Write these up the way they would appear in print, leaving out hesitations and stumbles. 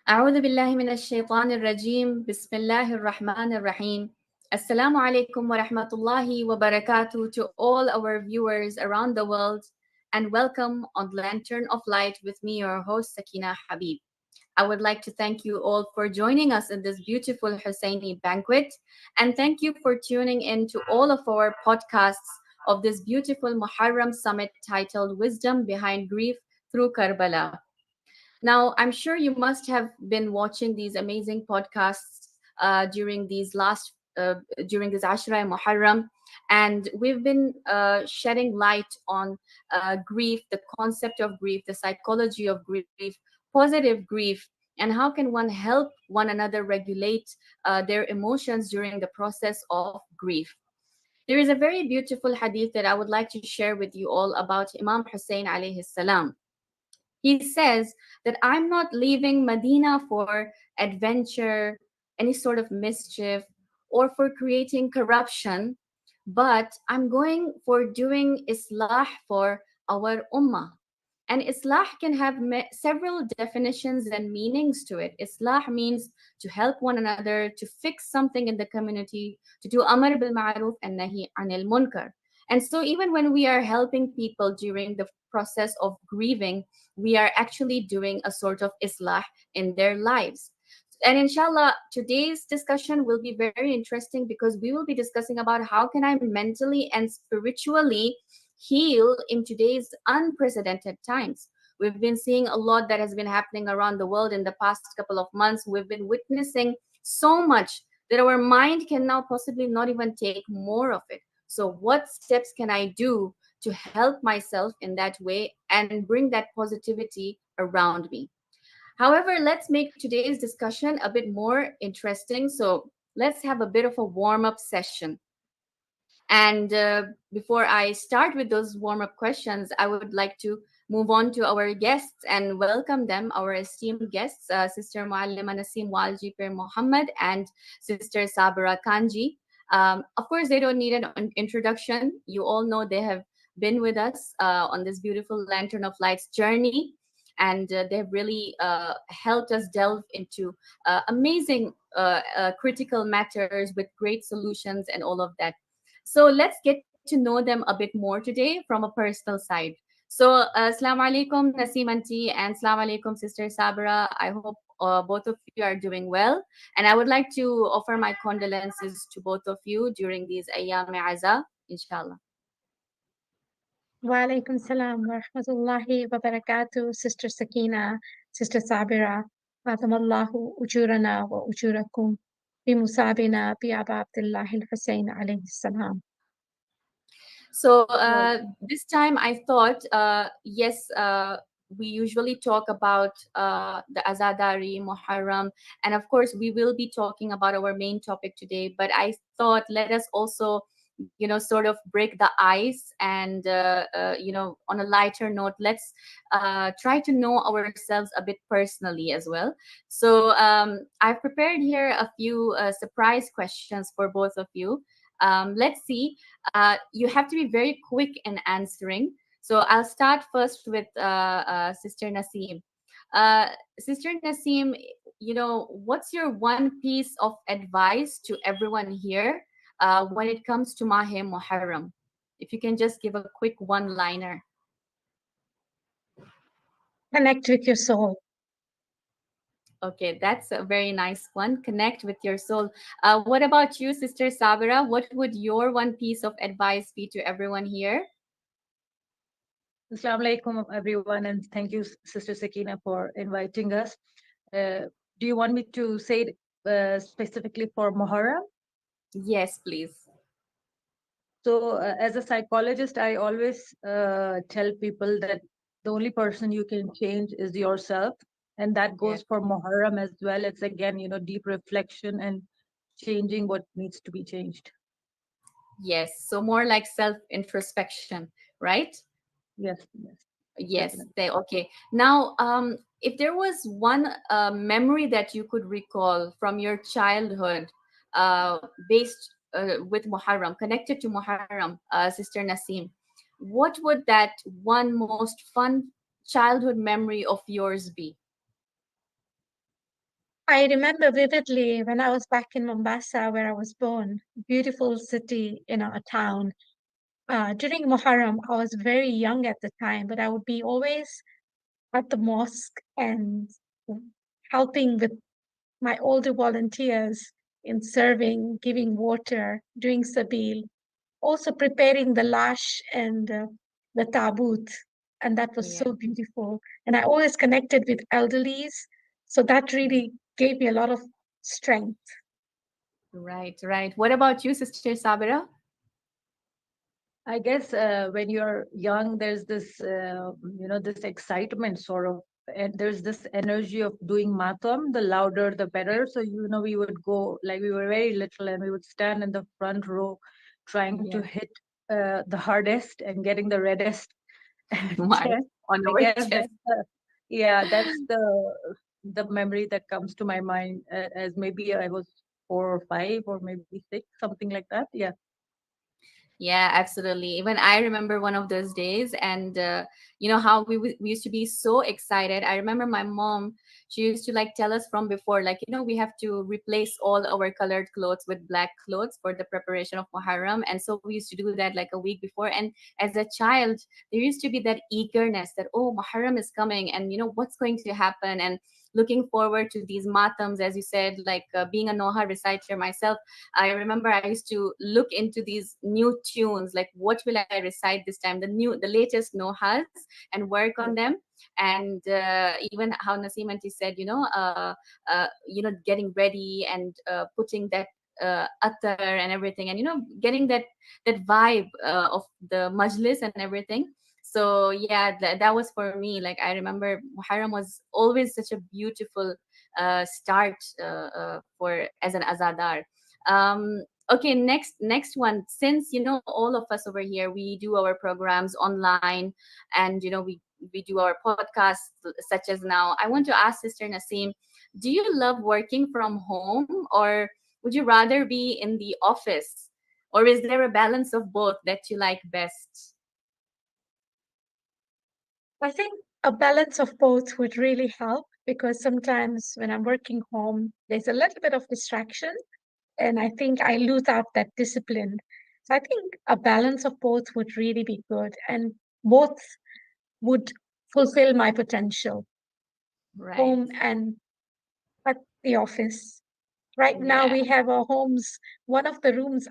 أعوذ بالله من الشيطان الرجيم بسم الله الرحمن الرحيم Assalamu alaikum wa rahmatullahi wa barakatuh to all our viewers around the world and welcome on Lantern of Light with me, your host Sakeena Habib. I would like to thank you all for joining us in this beautiful Husseini banquet and thank you for tuning in to all of our podcasts of this beautiful Muharram summit titled Wisdom Behind Grief through Karbala. Now, I'm sure you must have been watching these amazing podcasts during these during this Ashra Muharram, and we've been shedding light on grief, the concept of grief, the psychology of grief, positive grief, and how can one help one another regulate their emotions during the process of grief. There is a very beautiful hadith that I would like to share with you all about Imam Hussein alayhi salam. He says that I'm not leaving Medina for adventure, any sort of mischief, or for creating corruption, but I'm going for doing Islah for our Ummah. And Islah can have several definitions and meanings to it. Islah means to help one another, to fix something in the community, to do Amr bil Ma'ruf and Nahi anil Munkar. And so, even when we are helping people during the process of grieving, we are actually doing a sort of Islah in their lives. And inshallah, today's discussion will be very interesting because we will be discussing about how can I mentally and spiritually heal in today's unprecedented times. We've been seeing a lot that has been happening around the world in the past couple of months. We've been witnessing so much that our mind can now possibly not even take more of it. So, what steps can I do to help myself in that way and bring that positivity around me? However, let's make today's discussion a bit more interesting. So, let's have a bit of a warm up session. And before I start with those warm up questions, I would like to move on to our guests and welcome them, our esteemed guests, Sister Muallima Naseem Walji Pirmohd and Sister Sabira Kanji. Of course, they don't need an introduction. You all know they have been with us on this beautiful Lantern of Lights journey. And they've really helped us delve into amazing critical matters with great solutions and all of that. So let's get to know them a bit more today from a personal side. So, Assalamu alaikum, Naseem Auntie, and Assalamu alaikum, Sister Sabira. I hope both of you are doing well. And I would like to offer my condolences to both of you during these Ayyam Aza, inshallah. Wa alaikum salam wa rahmatullahi wa barakatuh, Sister Sakeena, Sister Sabira. Fatamallahu ujurana wa ujurakum bimusabina bi Aba Abdullah al-Hussein alayhi salam. So this time I thought, yes, we usually talk about the Azadari, Muharram, and of course we will be talking about our main topic today. But I thought let us also, sort of break the ice and, on a lighter note, let's try to know ourselves a bit personally as well. So I've prepared here a few surprise questions for both of you. Let's see. You have to be very quick in answering. So I'll start first with Sister Naseem. Sister Naseem, what's your one piece of advice to everyone here when it comes to Mahe Muharram? If you can just give a quick one-liner. Connect with your soul. Okay, that's a very nice one. Connect with your soul. What about you, Sister Sabira? What would your one piece of advice be to everyone here? Assalamu alaikum, everyone, and thank you, Sister Sakeena, for inviting us. Do you want me to say it specifically for Muharram? Yes, please. So, as a psychologist, I always tell people that the only person you can change is yourself, and that goes for Muharram as well. It's again, deep reflection and changing what needs to be changed. Yes, so more like self-introspection, right? Yes. Yes. Okay. Now, if there was one memory that you could recall from your childhood, based with Muharram, connected to Muharram, Sister Naseem, what would that one most fun childhood memory of yours be? I remember vividly when I was back in Mombasa, where I was born, beautiful city, a town. During Muharram, I was very young at the time, but I would be always at the mosque and helping with my older volunteers in serving, giving water, doing sabil, also preparing the lash and the tabut. And that was Yeah. so beautiful. And I always connected with elderlies. So that really gave me a lot of strength. Right, right. What about you, Sister Sabira? I guess when you're young, there's this, this excitement sort of, and there's this energy of doing matam, the louder, the better. So, we would go, like we were very little and we would stand in the front row trying to Yeah. hit the hardest and getting the reddest. My Chest. on I our guess chest. that's the memory that comes to my mind as maybe I was 4 or 5 or maybe 6, something like that. Yeah. Yeah, absolutely. Even I remember one of those days, and you know how we used to be so excited. I remember my mom; she used to like tell us from before, like we have to replace all our colored clothes with black clothes for the preparation of Muharram, and so we used to do that like a week before. And as a child, there used to be that eagerness that Muharram is coming, and what's going to happen, and looking forward to these matams, as you said, like being a Noha reciter myself. I remember I used to look into these new tunes, like what will I recite this time, the latest nohas, and work on them. And even how Naseem auntie said, getting ready and putting that attar and everything, and getting that vibe of the majlis and everything. So yeah, that was for me. Like I remember Muharram was always such a beautiful start for as an azadar. Okay, next one. Since all of us over here, we do our programs online, and we do our podcasts such as now. I want to ask Sister Naseem, do you love working from home, or would you rather be in the office, or is there a balance of both that you like best? I think a balance of both would really help because sometimes when I'm working home, there's a little bit of distraction, and I think I lose out that discipline. So I think a balance of both would really be good, and both would fulfill my potential, Right. home and at the office. Right now, Yeah. we have our homes. One of the rooms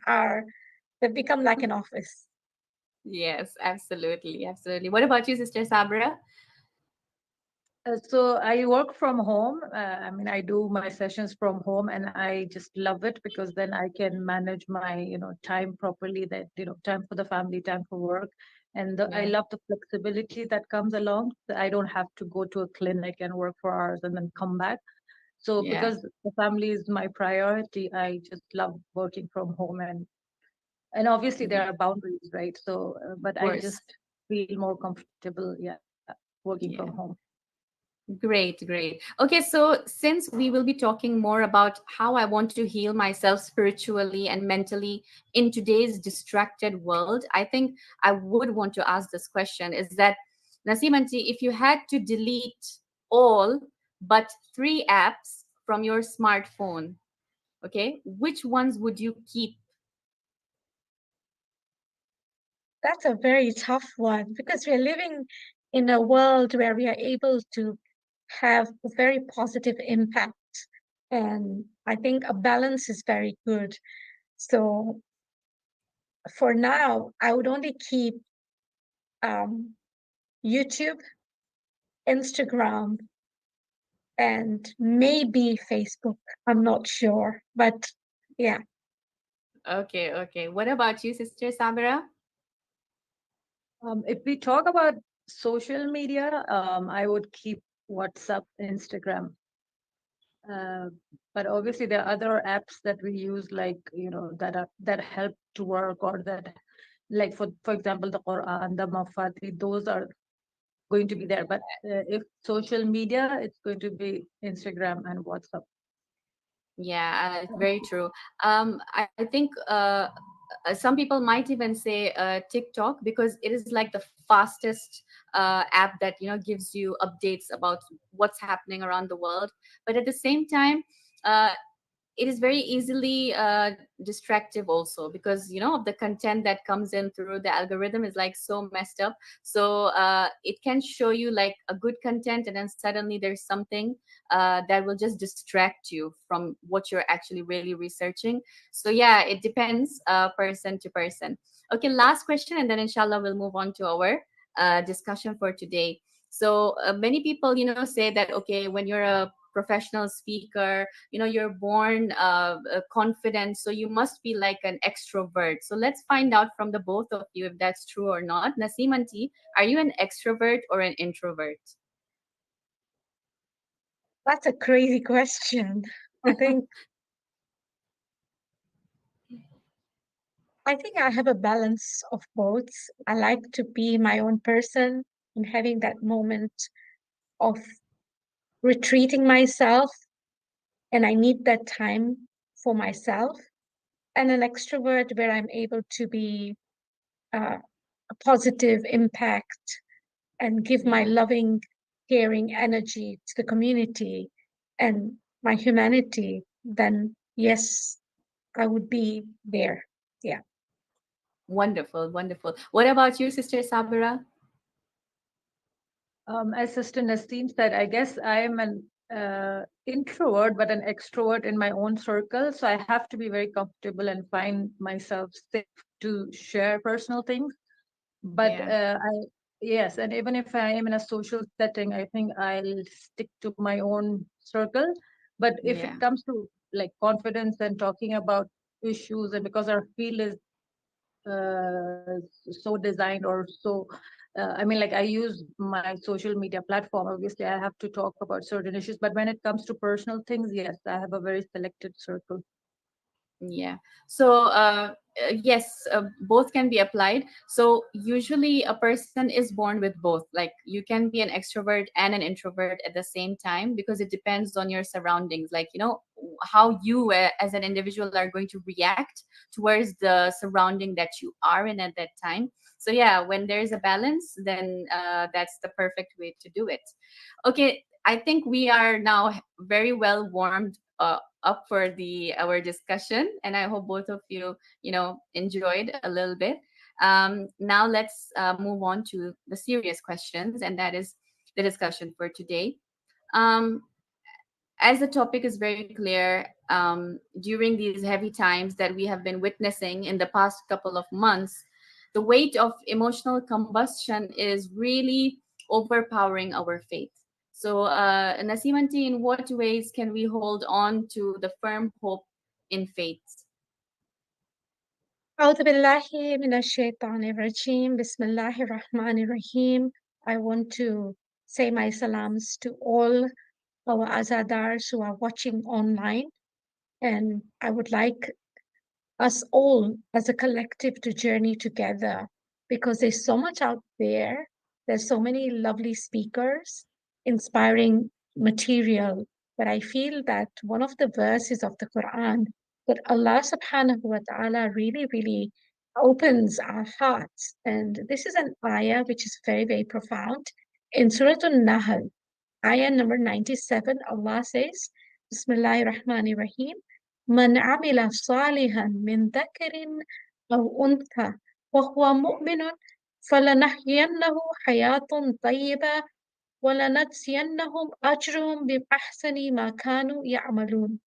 they've become like an office. Yes, absolutely, absolutely. What about you, Sister Sabra? So I work from home. I mean, I do my sessions from home, and I just love it because then I can manage my, time properly. That time for the family, time for work, and I Yeah. love the flexibility that comes along. That I don't have to go to a clinic and work for hours and then come back. So Yeah. because the family is my priority, I just love working from home, and obviously Yeah. there are boundaries, right? So, Of but I course. just feel more comfortable, yeah, working from Yeah. home. Great, great. Okay, so since we will be talking more about how I want to heal myself spiritually and mentally in today's distracted world, I think I would want to ask this question is that, Naseem auntie, if you had to delete all but 3 apps from your smartphone, okay, which ones would you keep? That's a very tough one because we are living in a world where we are able to have a very positive impact. And I think a balance is very good. So for now, I would only keep um, YouTube, Instagram, and maybe Facebook. I'm not sure, but yeah, Okay, okay. What about you, Sister Sabira? If we talk about social media, I would keep WhatsApp, Instagram. Uh, but obviously there are other apps that we use, like that help to work, or that, like for example, the Quran, the Mafati, those are going to be there. But if social media, it's going to be Instagram and WhatsApp. Yeah, very true. I think some people might even say TikTok, because it is like the fastest app that gives you updates about what's happening around the world. But at the same time, uh, it is very easily distractive also, because of the content that comes in through the algorithm is like so messed up. So it can show you like a good content, and then suddenly there's something that will just distract you from what you're actually really researching. So yeah, it depends person to person. Okay, last question, and then inshallah we'll move on to our discussion for today. So many people say that, okay, when you're a professional speaker, you're born confident, so you must be like an extrovert. So let's find out from the both of you if that's true or not. Naseem auntie, are you an extrovert or an introvert? That's a crazy question. I think I think I have a balance of both. I like to be my own person and having that moment of retreating myself, and I need that time for myself. And an extrovert where I'm able to be a positive impact and give my Yeah, loving, caring energy to the community and my humanity, then yes, I would be there. Yeah. wonderful, wonderful. What about you, Sister Sabira? As Sister Naseem said, I guess I am an introvert, but an extrovert in my own circle. So I have to be very comfortable and find myself safe to share personal things. But Yeah, yes, and even if I am in a social setting, I think I'll stick to my own circle. But if yeah. it comes to like confidence and talking about issues, and because our field is so designed or so, I mean, like I use my social media platform. Obviously, I have to talk about certain issues. But when it comes to personal things, yes, I have a very selected circle. Yeah. So, yes, both can be applied. So, usually a person is born with both. Like, you can be an extrovert and an introvert at the same time, because it depends on your surroundings. Like, how you as an individual are going to react towards the surrounding that you are in at that time. So, yeah, when there's a balance, then that's the perfect way to do it. Okay. I think we are now very well warmed up for the our discussion, and I hope both of you enjoyed a little bit. Now let's move on to the serious questions, and that is the discussion for today. um, as the topic is very clear, during these heavy times that we have been witnessing in the past couple of months, the weight of emotional combustion is really overpowering our faith. So, Nasimanti, in what ways can we hold on to the firm hope in faith? أعوذ بالله من الشيطان الرجيم. بسم الله الرحمن الرحيم. I want to say my salams to all our azadars who are watching online, and I would like us all as a collective to journey together, because there's so much out there. There's so many lovely speakers, inspiring material. But I feel that one of the verses of the Quran that Allah subhanahu wa ta'ala really, really opens our hearts. And this is an ayah which is very, very profound. In Surah An-Nahl, ayah number 97, Allah says, Bismillahir Rahmanir Rahim. من عمل صالحا من ذكر أو أنثى وهو مؤمن فلنحيينه حياة طيبة ولنجزينهم أجرهم بأحسن ما كانوا يعملون.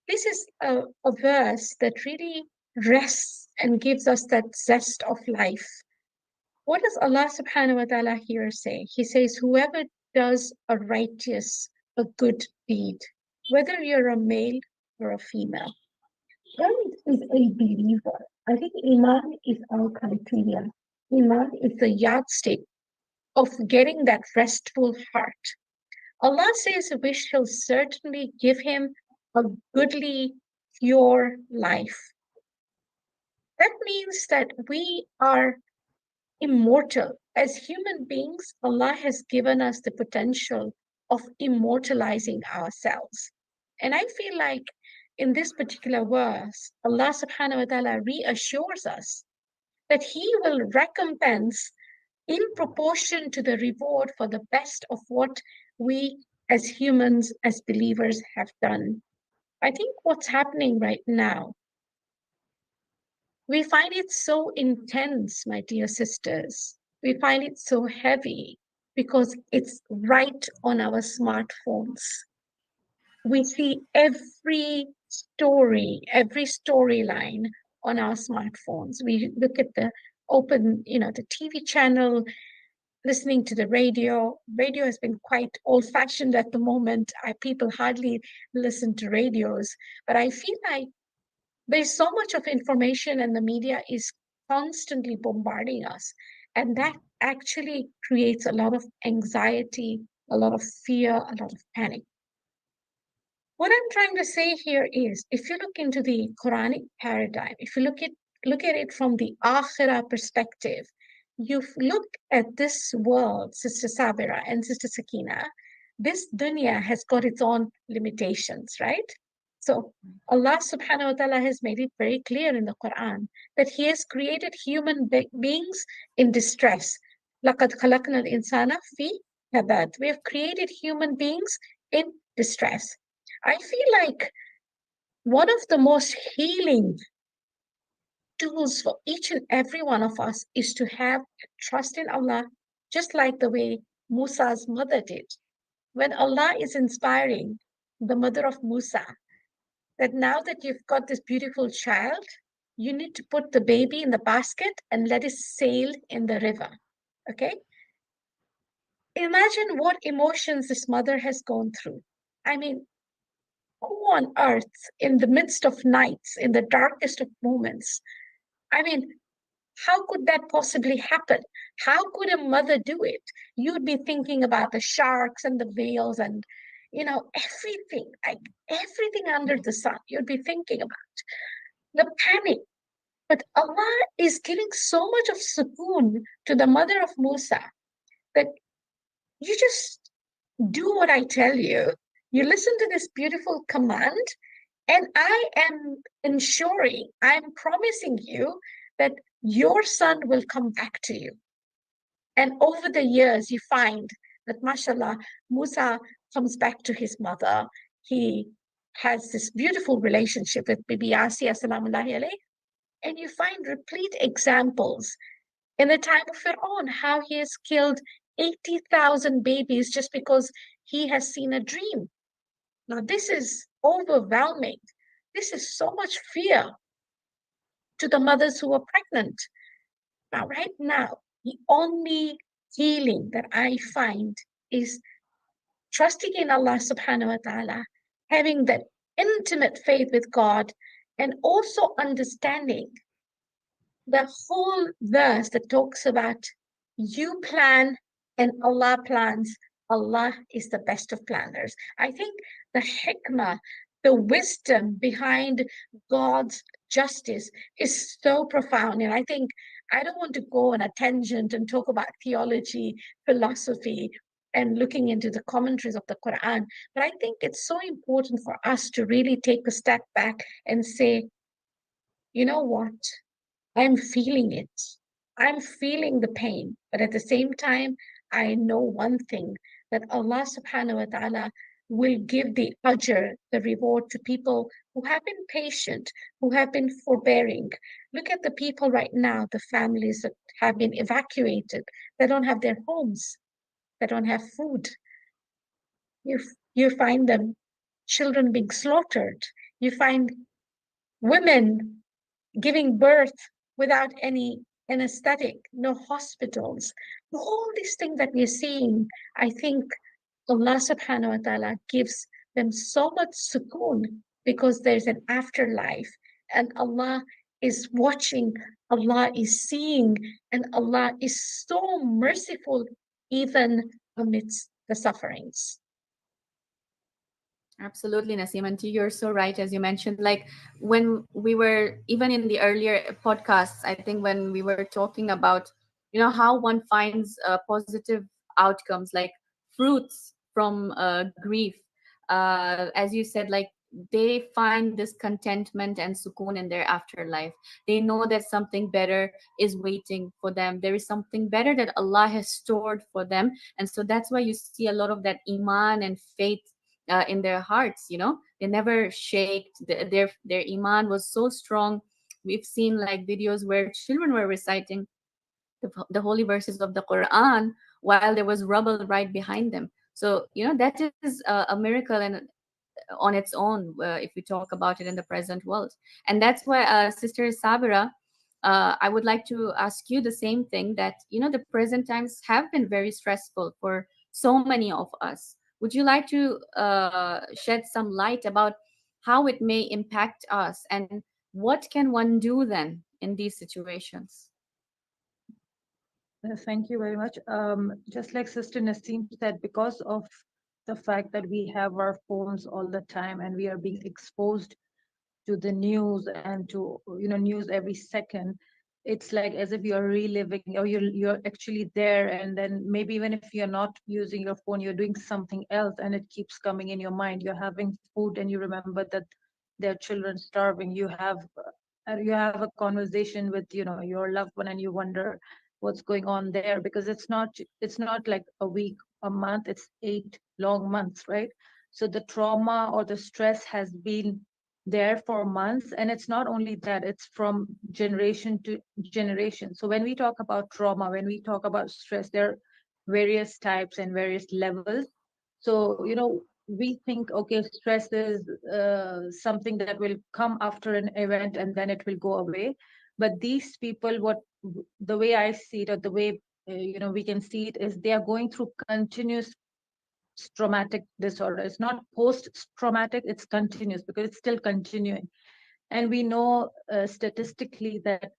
This is a verse that really rests and gives us that zest of life. What does Allah subhanahu wa ta'ala here say? He says, whoever does a righteous, a good deed, whether you're a male or a female, God is a believer. I think Iman is our criteria. Iman is the yardstick of getting that restful heart. Allah says we shall certainly give him a goodly, pure life. That means that we are immortal. As human beings, Allah has given us the potential of immortalizing ourselves. And I feel like in this particular verse, Allah subhanahu wa ta'ala reassures us that He will recompense in proportion to the reward for the best of what we as humans, as believers, have done. I think what's happening right now, we find it so intense, my dear sisters. We find it so heavy because it's right on our smartphones. We see every story, every storyline on our smartphones. We look at the the TV channel, listening to the radio. Radio has been quite old-fashioned at the moment. People hardly listen to radios, but I feel like there's so much of information and the media is constantly bombarding us. And that actually creates a lot of anxiety, a lot of fear, a lot of panic. What I'm trying to say here is, if you look into the Quranic paradigm, if you look at it from the Akhirah perspective, you look at this world, Sister Sabira and Sister Sakeena, this dunya has got its own limitations, right? So Allah subhanahu wa ta'ala has made it very clear in the Quran that He has created human beings in distress. لَقَدْ خَلَقْنَا الْإِنسَانَ فِي كَبَدٍ. We have created human beings in distress. I feel like one of the most healing tools for each and every one of us is to have trust in Allah, just like the way Musa's mother did. When Allah is inspiring the mother of Musa, that now that you've got this beautiful child, you need to put the baby in the basket and let it sail in the river. Okay? Imagine what emotions this mother has gone through. I mean, who on earth, in the midst of nights, in the darkest of moments, I mean, how could that possibly happen? How could a mother do it? You'd be thinking about the sharks and the whales and, everything, like everything under the sun. You'd be thinking about the panic. But Allah is giving so much of sukoon to the mother of Musa that you just do what I tell you. You listen to this beautiful command, and I am ensuring, I'm promising you that your son will come back to you. And over the years, you find that, mashallah, Musa comes back to his mother. He has this beautiful relationship with Bibi Yasi, assalamullahi alayhi. And you find replete examples in the time of Fir'aun, how he has killed 80,000 babies just because he has seen a dream. Now, this is overwhelming. This is so much fear to the mothers who are pregnant. Now, right now, the only healing that I find is trusting in Allah subhanahu wa ta'ala, having that intimate faith with God, and also understanding the whole verse that talks about you plan and Allah plans. Allah is the best of planners. I think the hikmah, the wisdom behind God's justice is so profound. And I think I don't want to go on a tangent and talk about theology, philosophy, and looking into the commentaries of the Quran. But I think it's so important for us to really take a step back and say, you know what? I'm feeling it. I'm feeling the pain. But at the same time, I know one thing, that Allah subhanahu wa ta'ala will give the ajr, the reward, to people who have been patient, who have been forbearing. Look at the people right now, the families that have been evacuated. They don't have their homes. They don't have food. You find them, children being slaughtered. You find women giving birth without any anesthetic, no hospitals. All these things that we're seeing, I think Allah subhanahu wa ta'ala gives them so much sukoon because there's an afterlife, and Allah is watching, Allah is seeing, and Allah is so merciful even amidst the sufferings. Absolutely, Naseem. And you're so right, as you mentioned. Like when we were, even in the earlier podcasts, I think when we were talking about, how one finds positive outcomes, like fruits from grief. As you said, like they find this contentment and sukoon in their afterlife. They know that something better is waiting for them. There is something better that Allah has stored for them. And so that's why you see a lot of that iman and faith in their hearts. They never shaked. Their iman was so strong. We've seen like videos where children were reciting the holy verses of the Quran while there was rubble right behind them. So that is a miracle and on its own, if we talk about it in the present world. And that's why, Sister Sabira, I would like to ask you the same thing, that the present times have been very stressful for so many of us. Would you like to shed some light about how it may impact us, and what can one do then in these situations? Thank you very much. Just like Sister Naseem said, because of the fact that we have our phones all the time and we are being exposed to the news and to news every second, it's like as if you're reliving, or you're actually there, and then maybe even if you're not using your phone, you're doing something else, and it keeps coming in your mind. You're having food and you remember that there are children starving. You have a conversation with your loved one, and you wonder what's going on there, because it's not like a week, a month, it's 8 long months, right? So the trauma or the stress has been there for months, and it's not only that, it's from generation to generation. So when we talk about trauma, when we talk about stress, there are various types and various levels. So we think, okay, stress is something that will come after an event and then it will go away. But these people, the way I see it, or the way we can see it, is they are going through continuous traumatic disorder. It's not post-traumatic, it's continuous, because it's still continuing. And we know statistically that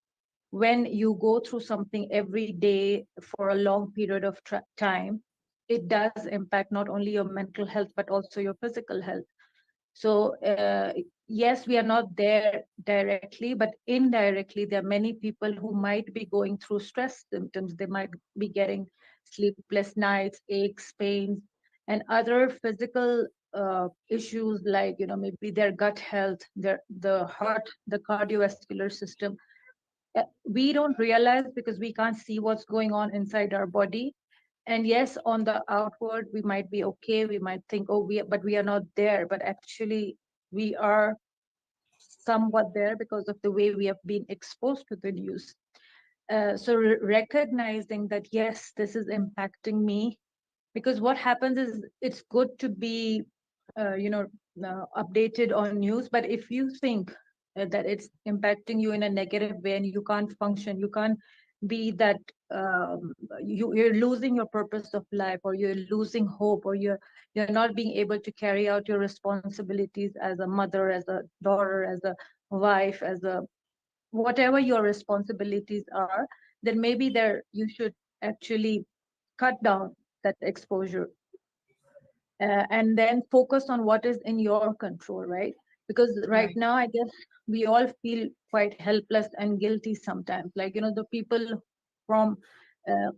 when you go through something every day for a long period of time, it does impact not only your mental health, but also your physical health. So yes, we are not there directly, but indirectly, there are many people who might be going through stress symptoms. They might be getting sleepless nights, aches, pains, and other physical issues, like maybe their gut health, the heart, the cardiovascular system. We don't realize because we can't see what's going on inside our body. And yes, on the outward, we might be okay. We might think, oh, but we are not there. But actually, we are somewhat there because of the way we have been exposed to the news. So recognizing that, yes, this is impacting me, because what happens is, it's good to be updated on news, but if you think that it's impacting you in a negative way, and you can't function, you can't be that, you're losing your purpose of life, or you're losing hope, or you're not being able to carry out your responsibilities as a mother, as a daughter, as a wife, as a whatever your responsibilities are, then maybe there you should actually cut down that exposure, and then focus on what is in your control, right? Because right now, I guess we all feel quite helpless and guilty sometimes, like the people from uh,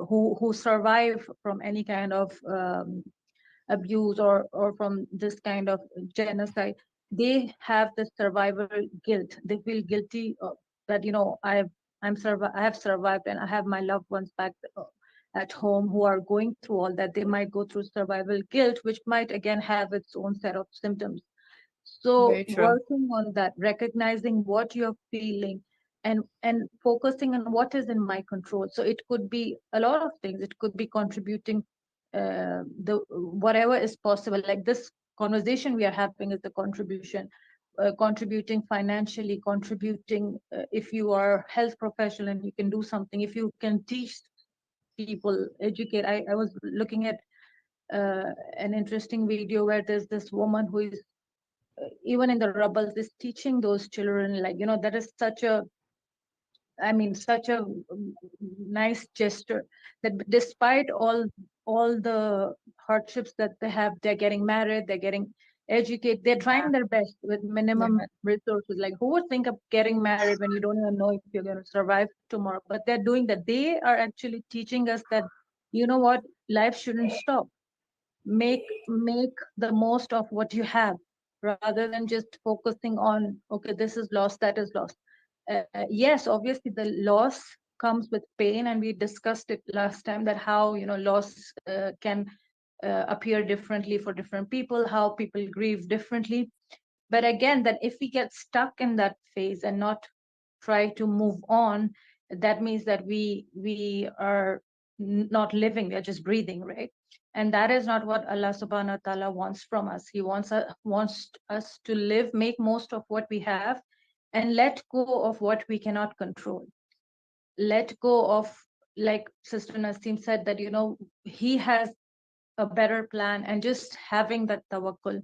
who survive from any kind of abuse, or from this kind of genocide. They have the survival guilt. They feel guilty that I have survived, and I have my loved ones back at home who are going through all that. They might go through survival guilt, which might again have its own set of symptoms. So working on that, recognizing what you're feeling, and focusing on what is in my control. So it could be a lot of things. It could be contributing the whatever is possible. Like this conversation we are having is a contribution. Contributing financially, contributing if you are a health professional and you can do something. If you can teach people, educate. I was looking at an interesting video where there's this woman who is even in the rubble is teaching those children, like that is such a nice gesture, that despite all the hardships that they have, they're getting married, they're getting educated, they're trying their best with minimum resources. Like, who would think of getting married when you don't even know if you're going to survive tomorrow? But they're doing that. They are actually teaching us that, you know what, life shouldn't stop. make the most of what you have, rather than just focusing on, okay, this is lost, that is lost. Yes, obviously the loss comes with pain, and we discussed it last time, that how, you know, loss can appear differently for different people, how people grieve differently. But again, that if we get stuck in that phase and not try to move on, that means that we are not living, we are just breathing, right? And that is not what Allah subhanahu wa ta'ala wants from us. He wants us to live, make most of what we have, and let go of what we cannot control. Let go of, like Sister Naseem said, that, you know, he has a better plan, and just having that tawakkul,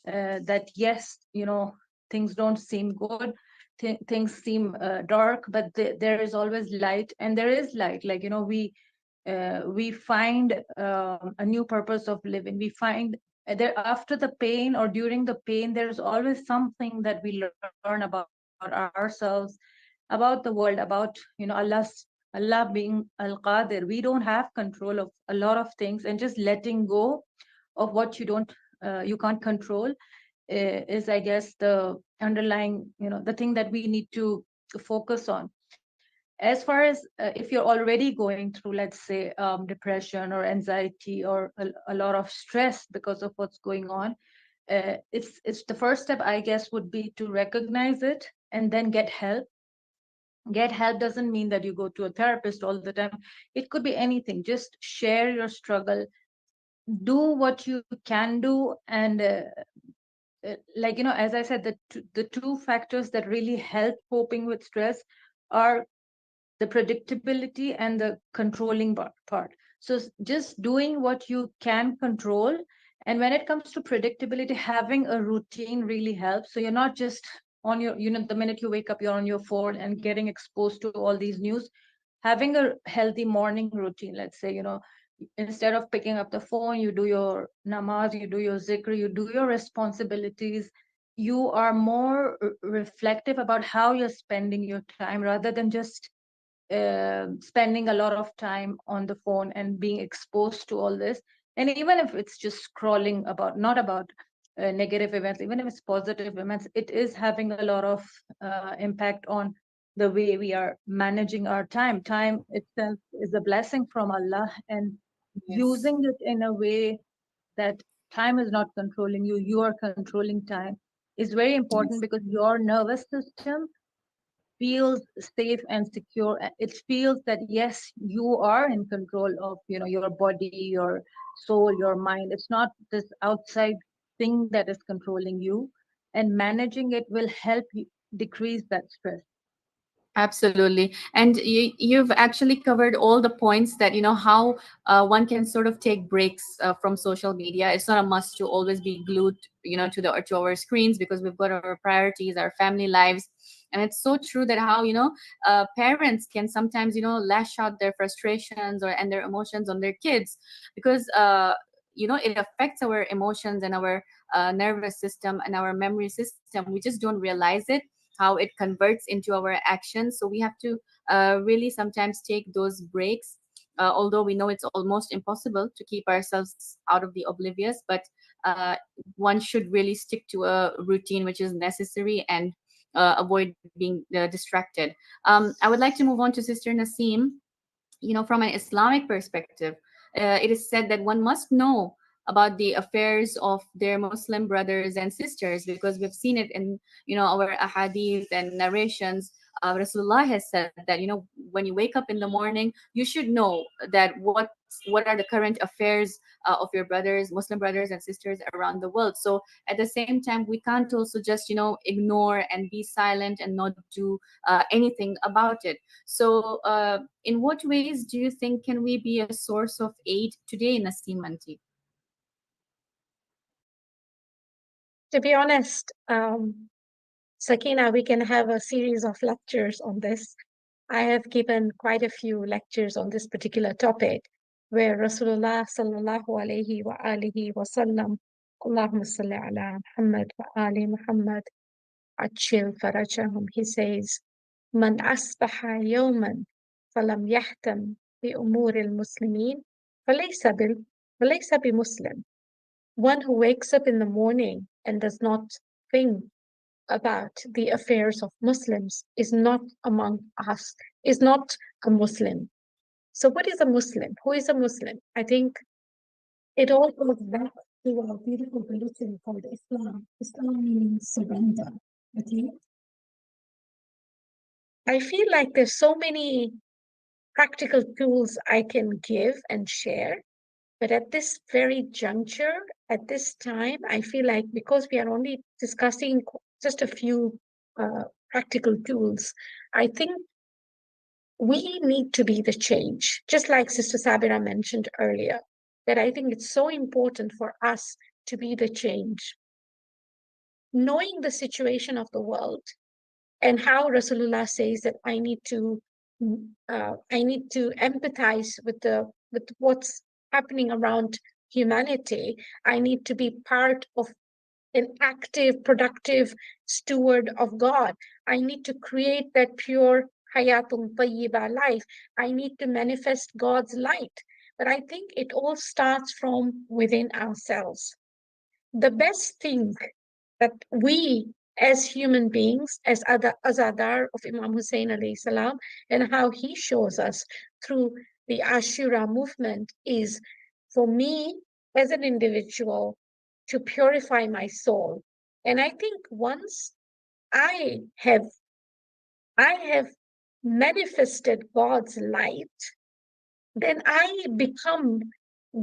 that yes, you know, things don't seem good, things seem dark, but there is always light, and there is light. Like, you know, we find a new purpose of living. We find there, after the pain or during the pain, there's always something that we learn about ourselves, about the world, about, you know, Allah being Al-Qadir. We don't have control of a lot of things, and just letting go of what you can't control is, I guess, the underlying, you know, the thing that we need to focus on. As far as if you're already going through, let's say, depression or anxiety or a lot of stress because of what's going on, it's the first step, I guess, would be to recognize it and then get help. Get help doesn't mean that you go to a therapist all the time. It could be anything. Just share your struggle, do what you can do, and like, you know, as I said, the two factors that really help coping with stress are the predictability and the controlling part. So just doing what you can control. And when it comes to predictability, having a routine really helps. So you're not just on your, you know, the minute you wake up, you're on your phone and getting exposed to all these news. Having a healthy morning routine, let's say, you know, instead of picking up the phone, you do your namaz, you do your zikr, you do your responsibilities. You are more reflective about how you're spending your time, rather than just spending a lot of time on the phone and being exposed to all this. And even if it's just scrolling about, not about negative events, even if it's positive events, it is having a lot of impact on the way we are managing our time. Time itself is a blessing from Allah, and using it in a way that time is not controlling you, you are controlling time, is very important, because your nervous system feels safe and secure. It feels that yes, you are in control of, you know, your body, your soul, your mind. It's not this outside thing that is controlling you, and managing it will help you decrease that stress. Absolutely. And you've actually covered all the points that, you know, how one can sort of take breaks from social media. It's not a must to always be glued, you know, to our screens, because we've got our priorities, our family lives. And it's so true that how, you know, parents can sometimes, you know, lash out their frustrations and their emotions on their kids, because, you know, it affects our emotions and our nervous system and our memory system. We just don't realize it, how it converts into our actions. So we have to really sometimes take those breaks, although we know it's almost impossible to keep ourselves out of the oblivious. But uh, one should really stick to a routine which is necessary, and avoid being distracted. I would like to move on to Sister Naseem. You know, from an Islamic perspective, it is said that one must know about the affairs of their Muslim brothers and sisters, because we've seen it in, you know, our ahadith and narrations. Rasulullah has said that, you know, when you wake up in the morning, you should know that what are the current affairs of your brothers, Muslim brothers and sisters around the world. So at the same time, we can't also just, you know, ignore and be silent and not do anything about it. So in what ways do you think can we be a source of aid today, Naseem Aunty? To be honest, Sakeena, we can have a series of lectures on this. I have given quite a few lectures on this particular topic, where Rasulullah sallallahu alayhi wa alihi wa sallam, Allahumma salli ala Muhammad wa ali Muhammad, ajil farajahum, he says, Man asbaha yawman falam yahtam bi umur al-muslimin, falaysa bi Muslim. One who wakes up in the morning and does not think about the affairs of Muslims is not among us, is not a Muslim. So, what is a Muslim? Who is a Muslim? I think it all goes back to our beautiful religion called Islam. Islam means surrender. Okay. I feel like there's so many practical tools I can give and share. But at this very juncture, at this time, I feel like because we are only discussing just a few practical tools, I think we need to be the change. Just like Sister Sabira mentioned earlier, that I think it's so important for us to be the change. Knowing the situation of the world and how Rasulullah says that I need to empathize with what's happening around humanity. I need to be part of an active, productive steward of God. I need to create that pure hayatun tayyiba life. I need to manifest God's light. But I think it all starts from within ourselves. The best thing that we as human beings, as Azadar of Imam Hussein alayhi salam, and how he shows us through the Ashura movement is for me as an individual to purify my soul. And I think once I have I have manifested God's light, then I become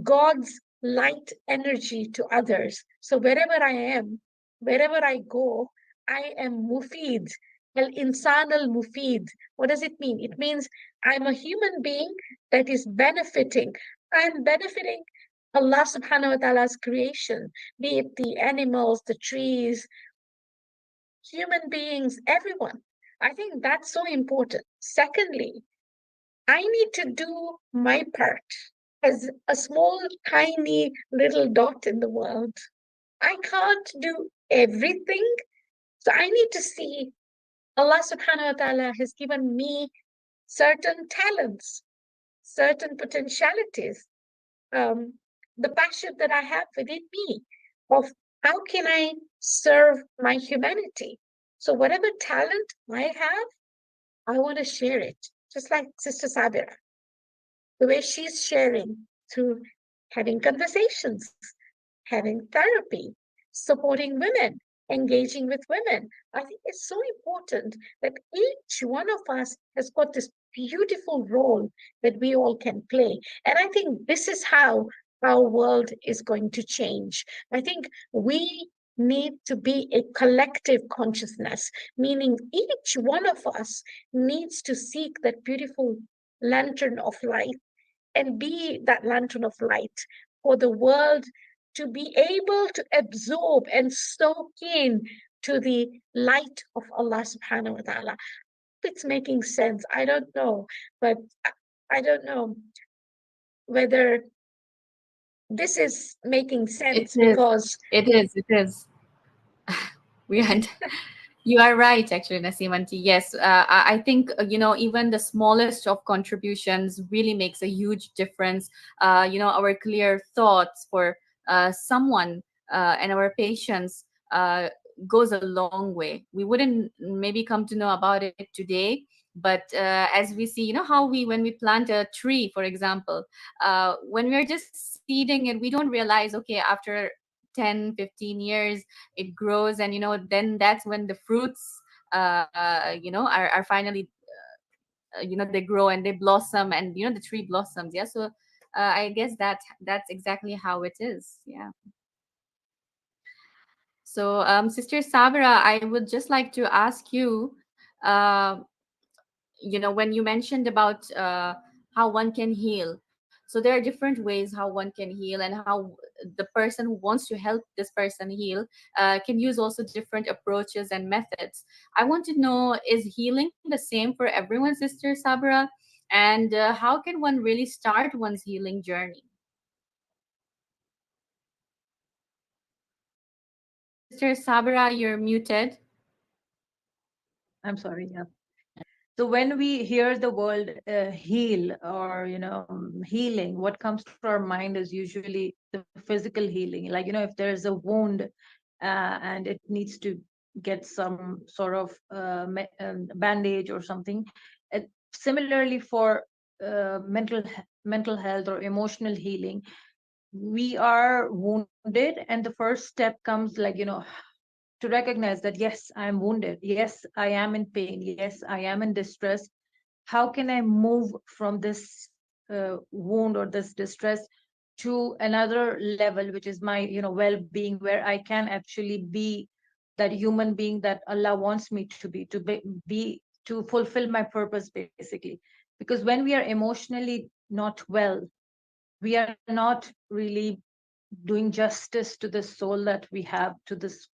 God's light energy to others. So wherever I am, wherever I go, I am mufid. Al insan al mufid. What does it mean? It means I'm a human being that is benefiting. I'm benefiting Allah subhanahu wa ta'ala's creation, be it the animals, the trees, human beings, everyone. I think that's so important. Secondly, I need to do my part as a small, tiny little dot in the world. I can't do everything. So I need to see Allah subhanahu wa ta'ala has given me certain talents, certain potentialities, the passion that I have within me of how can I serve my humanity. So whatever talent I have, I want to share it, just like Sister Sabira, the way she's sharing through having conversations, having therapy, supporting women, engaging with women. I think it's so important that each one of us has got this beautiful role that we all can play. And I think this is how our world is going to change. I think we need to be a collective consciousness, meaning each one of us needs to seek that beautiful lantern of light and be that lantern of light for the world to be able to absorb and soak in to the light of Allah subhanahu wa ta'ala. It's making sense. I don't know, but I don't know whether this is making sense because It is. It is. We had. You are right, actually, Naseem Aunty. Yes, I think even the smallest of contributions really makes a huge difference. Our clear thoughts for someone and our patience goes a long way. We wouldn't maybe come to know about it today, but as we see, how when we plant a tree, for example, when we're just seeding it, we don't realize, okay, after 10, 15 years it grows, and then that's when the fruits are finally they grow and they blossom, and the tree blossoms. Yeah, so I guess that's exactly how it is. Yeah. So Sister Sabira, I would just like to ask you, uh, when you mentioned about how one can heal, so there are different ways how one can heal, and how the person who wants to help this person heal can use also different approaches and methods. I want to know, is healing the same for everyone, Sister Sabra? And how can one really start one's healing journey? Sister Sabra, you're muted. I'm sorry. Yeah. So when we hear the word heal or healing, what comes to our mind is usually the physical healing. Like if there's a wound and it needs to get some sort of bandage or something. Similarly, for mental health or emotional healing, we are wounded, and the first step comes like to recognize that yes, I am wounded, yes, I am in pain, yes, I am in distress. How can I move from this wound or this distress to another level, which is my well-being, where I can actually be that human being that Allah wants me to be, to fulfill my purpose, basically. Because when we are emotionally not well, we are not really doing justice to the soul that we have, to this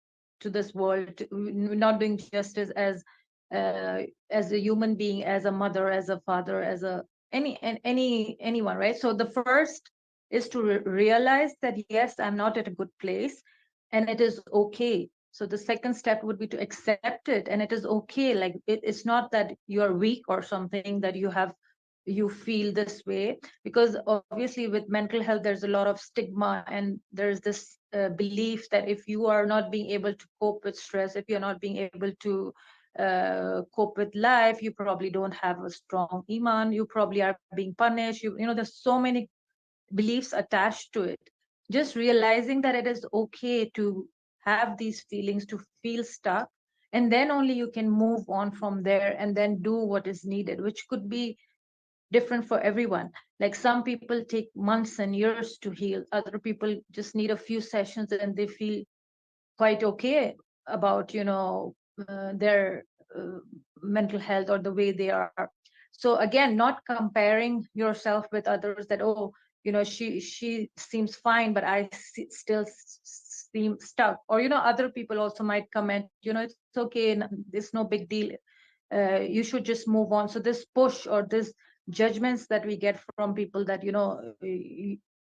world. We're not doing justice as a human being, as a mother, as a father, as a anyone, right? So the first is to realize that yes, I'm not at a good place, and it is okay. So the second step would be to accept it, and it is okay. Like it's not that you're weak or something, that you feel this way. Because obviously with mental health there's a lot of stigma, and there's this belief that if you are not being able to cope with stress, if you're not being able to cope with life, you probably don't have a strong iman, you probably are being punished, there's so many beliefs attached to it. Just realizing that it is okay to have these feelings, to feel stuck, and then only you can move on from there and then do what is needed, which could be different for everyone. Like some people take months and years to heal, other people just need a few sessions and they feel quite okay about their mental health or the way they are. So again, not comparing yourself with others, that oh, she seems fine but still seem stuck. Or other people also might comment, it's okay, it's no big deal, you should just move on. So this push or this judgments that we get from people, that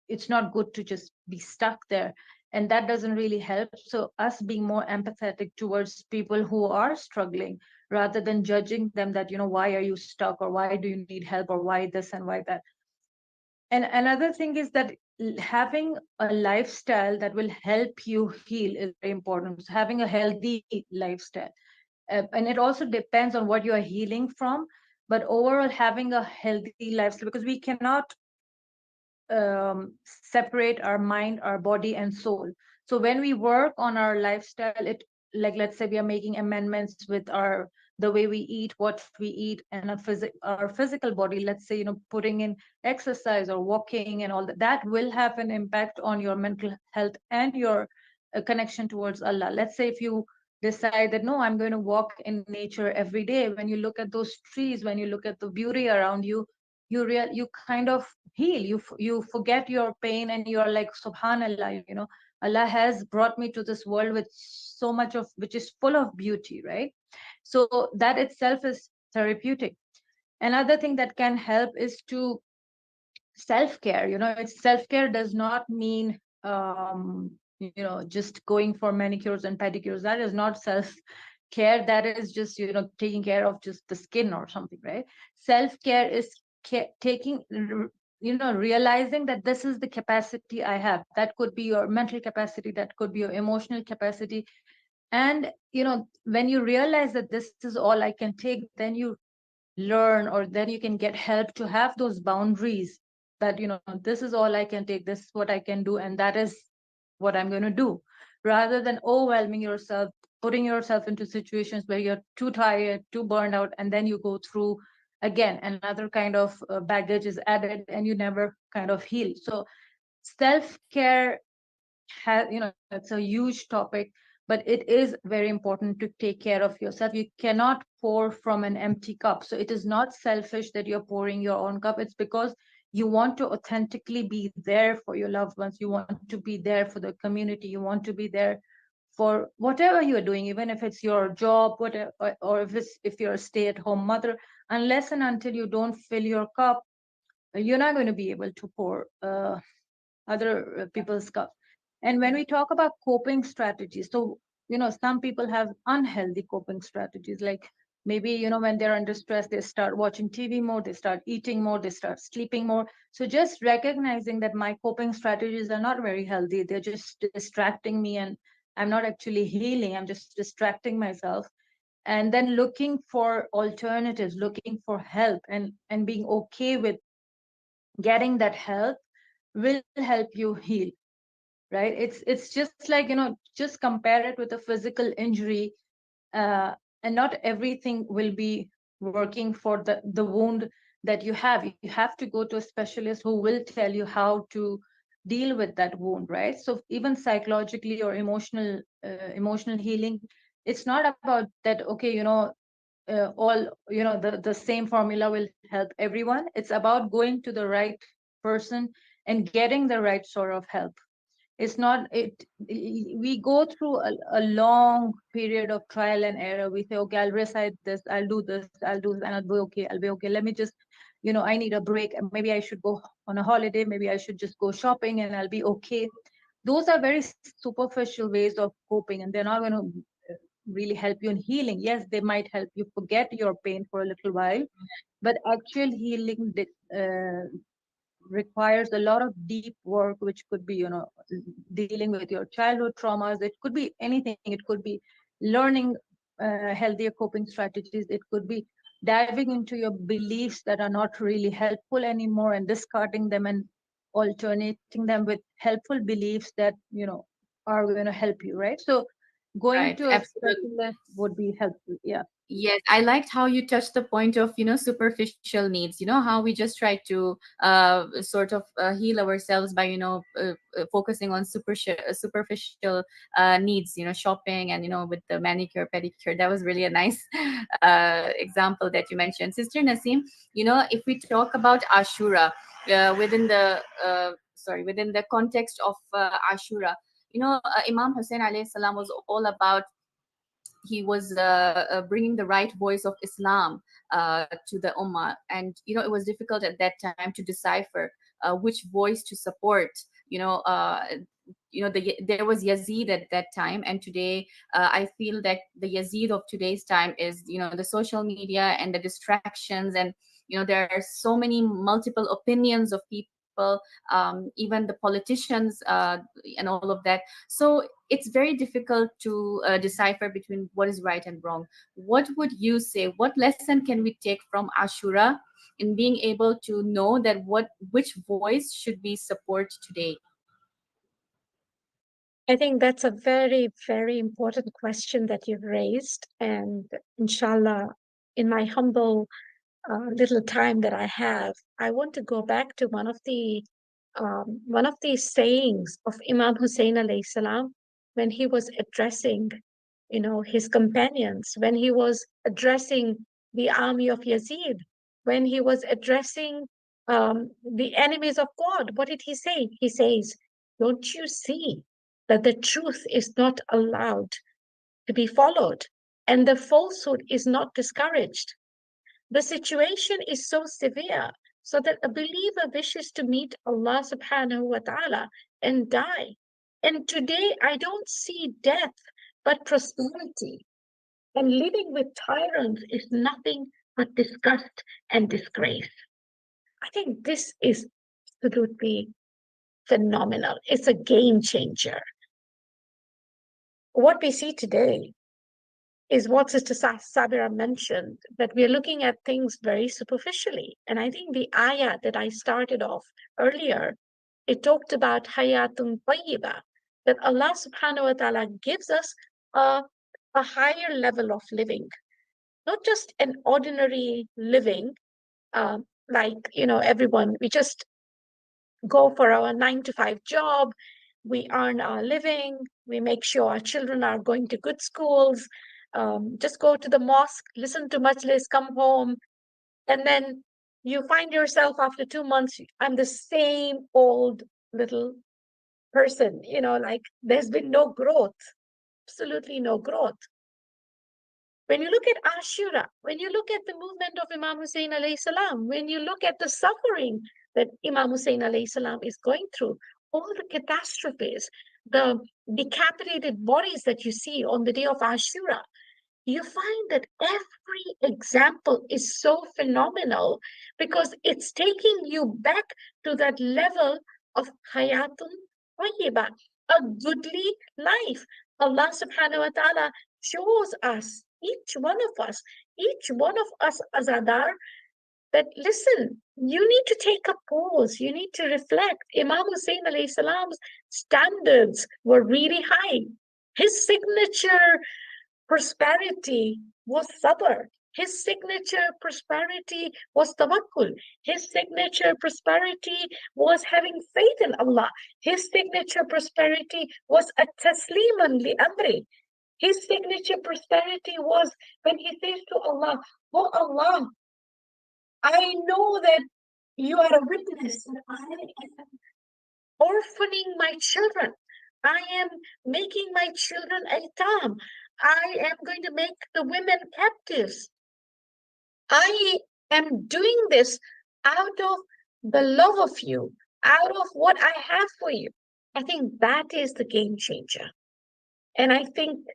it's not good to just be stuck there, and that doesn't really help. So us being more empathetic towards people who are struggling, rather than judging them that why are you stuck, or why do you need help, or why this and why that. And another thing is that having a lifestyle that will help you heal is very important. So having a healthy lifestyle, and it also depends on what you are healing from, but overall having a healthy lifestyle, because we cannot separate our mind, our body, and soul. So when we work on our lifestyle, it, like, let's say we are making amendments with the way we eat, what we eat, and our physical body, let's say putting in exercise or walking and all that, that will have an impact on your mental health and your connection towards Allah. Let's say if you decide that no, I'm going to walk in nature every day, when you look at those trees, when you look at the beauty around you, you kind of heal. You forget your pain, and you're like, subhanallah, Allah has brought me to this world with so much of which is full of beauty, right? So that itself is therapeutic. Another thing that can help is to self-care. It's self-care does not mean just going for manicures and pedicures. That is not self-care. That is just taking care of just the skin or something, right? Self-care is taking, realizing that this is the capacity I have. That could be your mental capacity, that could be your emotional capacity. And when you realize that this is all I can take, then you learn, or then you can get help to have those boundaries, that this is all I can take, this is what I can do, and that is what I'm going to do, rather than overwhelming yourself, putting yourself into situations where you're too tired, too burned out, and then you go through again another kind of baggage is added, and you never kind of heal. So self-care has, it's a huge topic, but it is very important to take care of yourself. You cannot pour from an empty cup. So it is not selfish that you're pouring your own cup. It's because you want to authentically be there for your loved ones. You want to be there for the community. You want to be there for whatever you're doing, even if it's your job, whatever, or if you're a stay-at-home mother. Unless and until you don't fill your cup, you're not going to be able to pour other people's cup. And when we talk about coping strategies, so some people have unhealthy coping strategies, like Maybe, you know, when they're under stress, they start watching TV more, they start eating more, they start sleeping more. So just recognizing that my coping strategies are not very healthy, they're just distracting me, and I'm not actually healing, I'm just distracting myself. And then looking for alternatives, looking for help, and being okay with getting that help will help you heal, right? It's just like, you know, just compare it with a physical injury, and not everything will be working for the wound that you have. You have to go to a specialist who will tell you how to deal with that wound, right? So even psychologically or emotional healing, it's not about that, okay, you know, all, you know, the same formula will help everyone. It's about going to the right person and getting the right sort of help. It's not it We go through a long period of trial and error. We say, okay, I'll recite this, I'll do this, I'll do this, and I'll be okay. Let me just, you know, I need a break. Maybe I should go on a holiday, maybe I should just go shopping and I'll be okay. Those are very superficial ways of coping, and they're not going to really help you in healing. Yes, they might help you forget your pain for a little while, but actual healing requires a lot of deep work, which could be, you know, dealing with your childhood traumas. It could be anything. It could be learning healthier coping strategies. It could be diving into your beliefs that are not really helpful anymore and discarding them and alternating them with helpful beliefs that, you know, are going to help you, right? So going Right, to a absolutely. specialist would be helpful. Yeah. Yes, I liked how you touched the point of, superficial needs. How we just try to sort of heal ourselves by, focusing on superficial needs, shopping and, with the manicure, pedicure. That was really a nice example that you mentioned. Sister Naseem, if we talk about Ashura within the context of Ashura, Imam Hussein alayhi salam was all about, he was bringing the right voice of Islam to the Ummah. And, it was difficult at that time to decipher which voice to support. There was Yazid at that time, and today I feel that the Yazid of today's time is, the social media and the distractions, and there are so many multiple opinions of people, even the politicians, and all of that. So it's very difficult to decipher between what is right and wrong. What would you say? What lesson can we take from Ashura in being able to know that which voice should we support today? I think that's a very, very important question that you've raised. And inshallah, in my humble little time that I have, I want to go back to one of the sayings of Imam Hussein alayhi salam when he was addressing, his companions, when he was addressing the army of Yazid, when he was addressing the enemies of God. What did he say? He says, "Don't you see that the truth is not allowed to be followed, and the falsehood is not discouraged? The situation is so severe so that a believer wishes to meet Allah subhanahu wa ta'ala and die. And today I don't see death but prosperity. And living with tyrants is nothing but disgust and disgrace." I think this is absolutely phenomenal. It's a game changer. What we see today is what Sister Sabira mentioned, that we are looking at things very superficially. And I think the ayah that I started off earlier, it talked about hayatun tayyiba, that Allah subhanahu wa ta'ala gives us a higher level of living, not just an ordinary living, like, everyone, we just go for our 9 to 5 job, we earn our living, we make sure our children are going to good schools, just go to the mosque, listen to majlis, come home, and then you find yourself after 2 months, I'm the same old little person, like there's been no growth, absolutely no growth. When you look at Ashura, when you look at the movement of Imam Hussein alayhi salam, when you look at the suffering that Imam Hussein alayhi salam is going through, all the catastrophes, the decapitated bodies that you see on the day of Ashura, you find that every example is so phenomenal because it's taking you back to that level of hayatun tayyiba, a goodly life. Allah subhanahu wa ta'ala shows us, each one of us azadar, that listen, you need to take a pause, you need to reflect. Imam Hussein alayhi salam's standards were really high. His signature prosperity was sabr. His signature prosperity was tawakkul. His signature prosperity was having faith in Allah. His signature prosperity was a tasliman li amri. His signature prosperity was when he says to Allah, "Oh Allah, I know that you are a witness that I am orphaning my children. I am making my children aitam. I am going to make the women captives. I am doing this out of the love of you, out of what I have for you." I think that is the game changer. And I think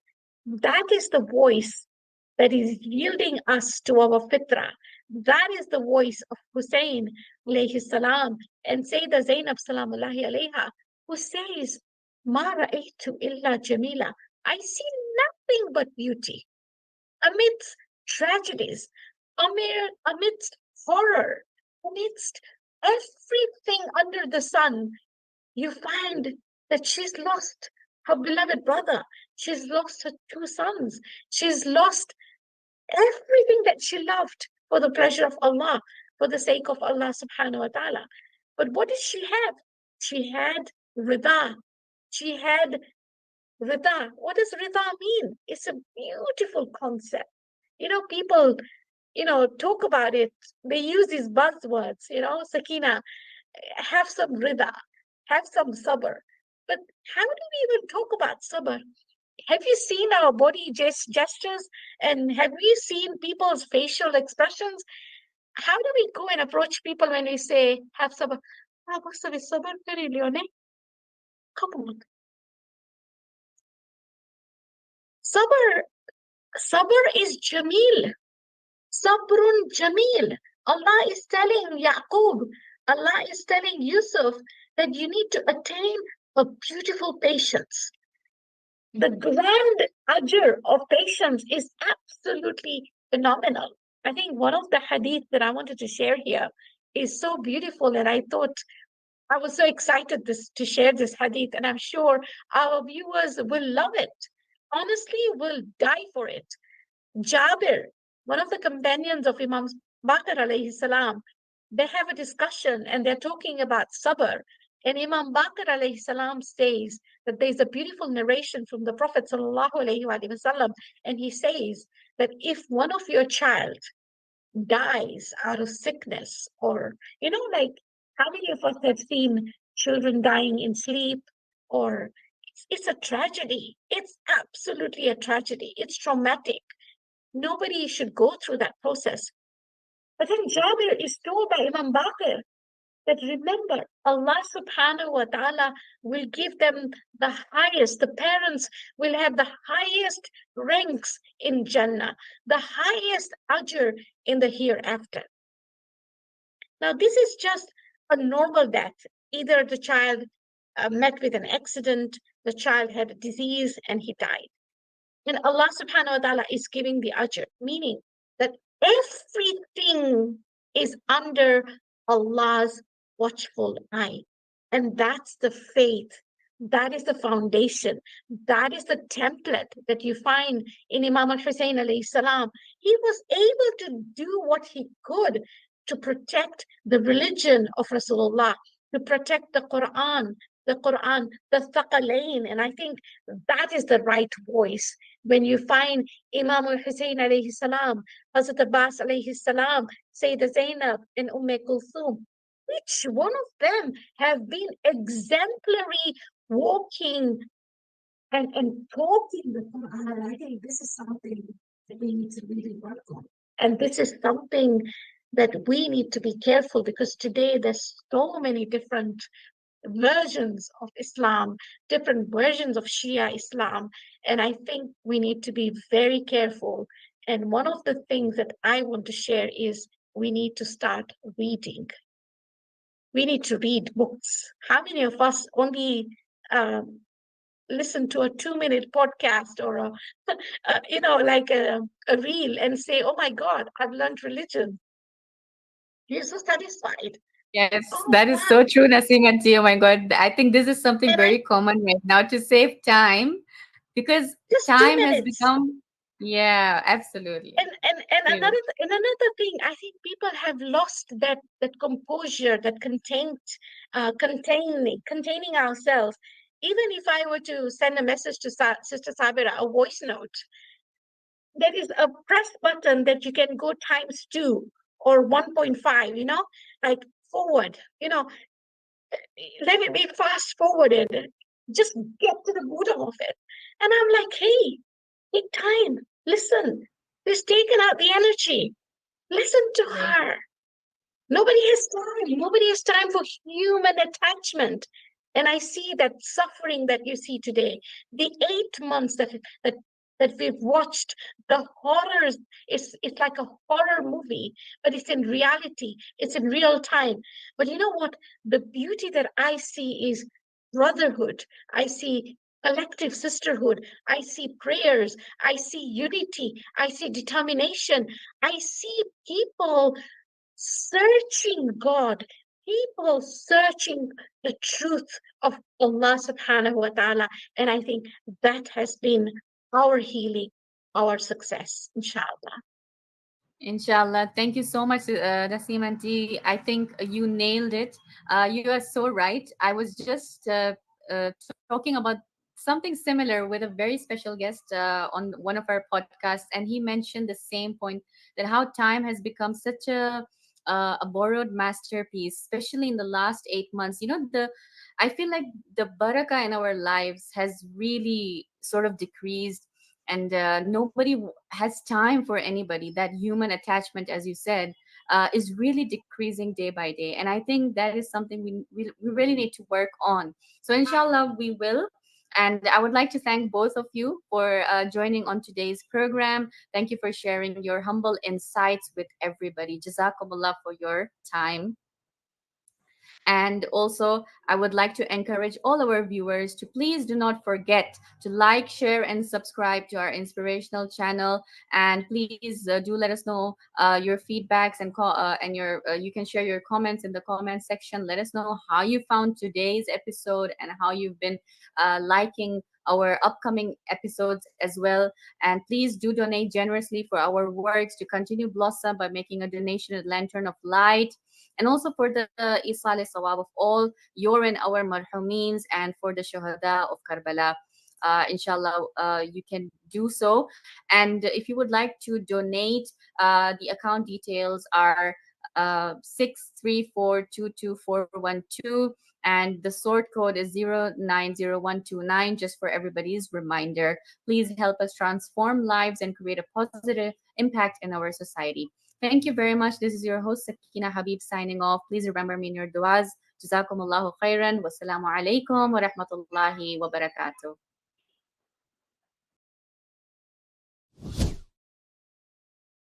that is the voice that is yielding us to our fitrah. That is the voice of Hussein alayhi salam and Sayyidah Zainab salamullahi alayha, who says, "Ma ra'aytu illa jamila." I see nothing but beauty amidst tragedies, amidst horror, amidst everything under the sun. You find that she's lost her beloved brother. She's lost her two sons. She's lost everything that she loved for the pleasure of Allah, for the sake of Allah subhanahu wa ta'ala. But what did she have? She had rida. She had rida. What does rida mean? It's a beautiful concept. People, talk about it. They use these buzzwords, Sakeena, have some rida, have some sabr. But how do we even talk about sabr? Have you seen our body gestures, and have you seen people's facial expressions? How do we go and approach people when we say, have sabr? Come on. Sabr is jameel. Sabrun jameel. Allah is telling Yaqub, Allah is telling Yusuf that you need to attain a beautiful patience. The grand ajr of patience is absolutely phenomenal. I think one of the hadith that I wanted to share here is so beautiful, and I thought I was so excited to share this hadith, and I'm sure our viewers will love it. Honestly, will die for it. Jabir, one of the companions of Imam Bakr alayhi salam, they have a discussion and they're talking about sabr. And Imam Bakr alayhi salam says that there's a beautiful narration from the Prophet sallallahu alayhi wasallam, and he says that if one of your child dies out of sickness, or like how many of us have seen children dying in sleep, or it's a tragedy. It's absolutely a tragedy. It's traumatic. Nobody should go through that process. But then Jabir is told by Imam Bakr that remember, Allah subhanahu wa ta'ala will give them the highest, the parents will have the highest ranks in Jannah, the highest ajr in the hereafter. Now, this is just a normal death. Either the child met with an accident, the child had a disease, and he died. And Allah subhanahu wa ta'ala is giving the ajr, meaning that everything is under Allah's watchful eye. And that's the faith. That is the foundation. That is the template that you find in Imam al-Hussein alayhi salam. He was able to do what he could to protect the religion of Rasulullah, to protect the Quran, the Thaqalain. And I think that is the right voice. When you find Imam al-Hussein alayhi salam, Hazrat Abbas alayhi salam, Sayyidah Zainab and Kulthum, each one of them have been exemplary walking and talking the Quran. I think this is something that we need to really work on. And this is something that we need to be careful, because today there's so many different versions of Islam, different versions of Shia Islam. And I think we need to be very careful. And one of the things that I want to share is we need to start reading. We need to read books. How many of us only um, listen to a 2 minute podcast or like a reel and say, oh my God, I've learned religion. You're so satisfied. Yes, Oh that is God. so true, Naseem and T. Oh my God. I think this is something And I very common right now to save time because just two time has minutes. become, yeah, absolutely. And True. another thing, I think people have lost that composure, that containing ourselves. Even if I were to send a message to Sister Sabira, a voice note, there is a press button that you can go times two or 1.5, like forward, let it be fast forwarded. Just get to the bottom of it. And I'm like, hey, take time, listen. It's taken out the energy. Listen to True. her. Nobody has time. Nobody has time for human attachment. And I see that suffering that you see today, the 8 months that we've watched, the horrors. It's like a horror movie, but it's in reality. It's in real time. But you know what? The beauty that I see is brotherhood. I see collective sisterhood. I see prayers. I see unity. I see determination. I see people searching God, people searching the truth of Allah subhanahu wa ta'ala. And I think that has been our healing, our success, inshallah. Inshallah. Thank you so much, Naseem Aunty. I think you nailed it. You are so right. I was just talking about something similar with a very special guest on one of our podcasts, and he mentioned the same point that how time has become such a borrowed masterpiece, especially in the last 8 months. I feel like the barakah in our lives has really sort of decreased, and nobody has time for anybody. That human attachment, as you said, is really decreasing day by day, and I think that is something we really need to work on. So inshallah we will. And I would like to thank both of you for joining on today's program. Thank you for sharing your humble insights with everybody. Jazakumullah for your time. And also, I would like to encourage all our viewers to please do not forget to like, share, and subscribe to our inspirational channel. And please do let us know your feedbacks and you can share your comments in the comment section. Let us know how you found today's episode and how you've been liking our upcoming episodes as well. And please do donate generously for our works to continue blossom by making a donation at Lantern of Light, and also for the isal sawab of all your and our marhumeens, and for the shuhada of Karbala. Inshallah, you can do so. And if you would like to donate, the account details are 6342241, and the sort code is 090129, just for everybody's reminder. Please help us transform lives and create a positive impact in our society. Thank you very much. This is your host, Sakeena Habib, signing off. Please remember me in your du'as. Jazakumullahu khairan. Wassalamu alaikum wa rahmatullahi wa barakatuh.